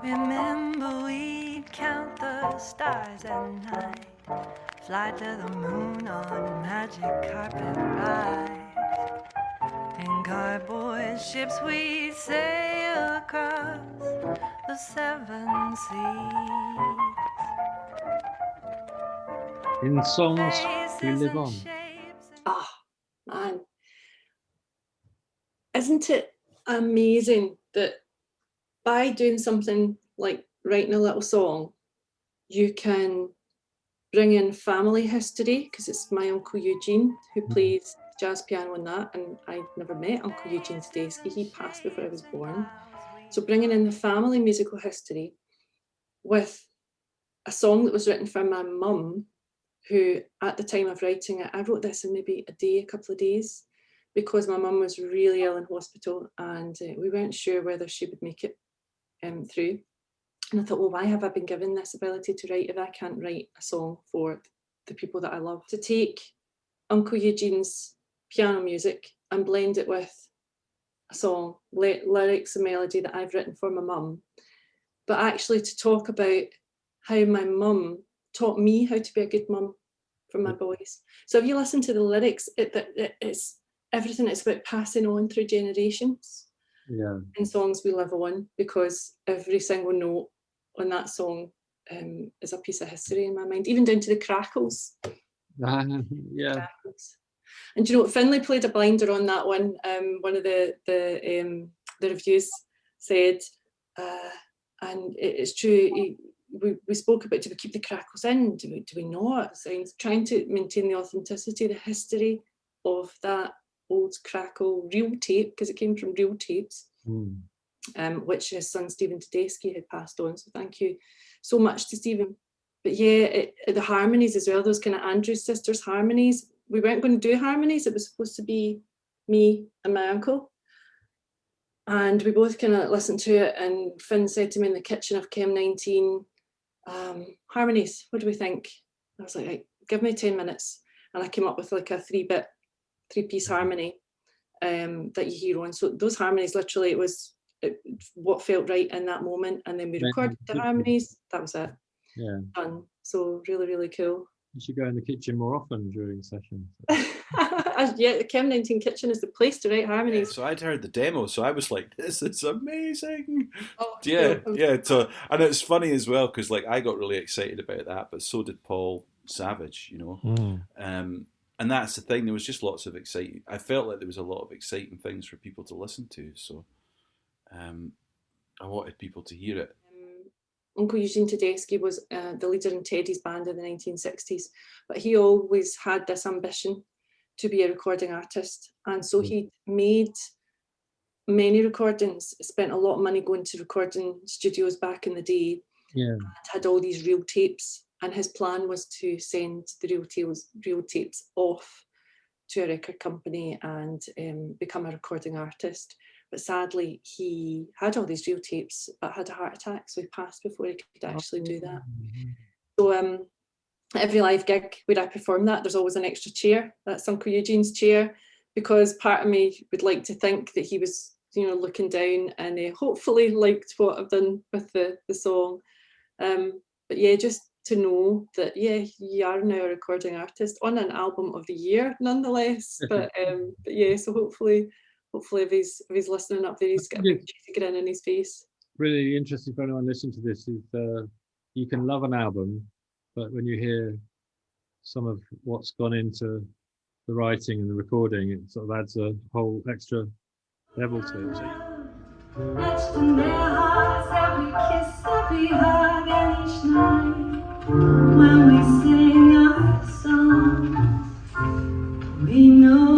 Remember we'd count the stars at night, fly to the moon on magic carpet rides. In cardboard ships we sail across the seven seas. In songs we live on. Ah, man. Isn't it amazing that by doing something like writing a little song, you can bring in family history, because it's my Uncle Eugene who plays jazz piano on that, and I never met Uncle Eugene Tedeschi, he passed before I was born. So bringing in the family musical history with a song that was written for my mum, who at the time of writing it, I wrote this in maybe a couple of days, because my mum was really ill in hospital and we weren't sure whether she would make it through. And I thought, well, why have I been given this ability to write if I can't write a song for the people that I love? To take Uncle Eugene's piano music and blend it with a song, lyrics and melody that I've written for my mum, but actually to talk about how my mum taught me how to be a good mum for my boys. So if you listen to the lyrics, it's everything. It's about passing on through generations. Yeah. In songs we live on, because every single note on that song is a piece of history in my mind, even down to the crackles. Yeah. Crackles. And you know, Findlay played a blinder on that one. One of the reviews said, and it's true. We spoke about, do we keep the crackles in? Do we not? So trying to maintain the authenticity, the history of that old crackle real tape, because it came from real tapes, which his son Stephen Tedeschi had passed on. So thank you so much to Stephen. But yeah, the harmonies as well, those kind of Andrews Sisters harmonies. We weren't going to do harmonies. It was supposed to be me and my uncle. And we both kind of listened to it, and Finn said to me in the kitchen of Chem19, harmonies, what do we think? I was like, right, give me 10 minutes. And I came up with like a three-piece harmony that you hear on. So those harmonies, literally, it was what felt right in that moment. And then we recorded the harmonies. That was it. Yeah. Done. So really, really cool. You should go in the kitchen more often during sessions. Yeah, the Chem19 kitchen is the place to write harmonies. Yeah, so I'd heard the demo, so I was like, "This is amazing!" Oh, yeah, cool. yeah. So, and it's funny as well, because like I got really excited about that, but so did Paul Savage, you know. And that's the thing. There was just lots of exciting. I felt like there was a lot of exciting things for people to listen to. So, I wanted people to hear it. Uncle Eugene Tedeschi was the leader in Teddy's band in the 1960s, but he always had this ambition to be a recording artist. And so he made many recordings, spent a lot of money going to recording studios back in the day, had all these reel tapes. And his plan was to send the reel tapes off to a record company and become a recording artist. But sadly, he had all these reel tapes, but had a heart attack, so he passed before he could actually do that. So every live gig where I perform that, there's always an extra chair. That's Uncle Eugene's chair, because part of me would like to think that he was, you know, looking down and hopefully liked what I've done with the song. But yeah, just to know that, yeah, you are now a recording artist on an album of the year, nonetheless. But yeah, so hopefully if he's listening up there, he's got a big cheesy grin on his face. Really interesting for anyone listening to this is you can love an album, but when you hear some of what's gone into the writing and the recording, it sort of adds a whole extra level to it. Etched in their hearts, every kiss, every hug, and each night when we sing our songs, we know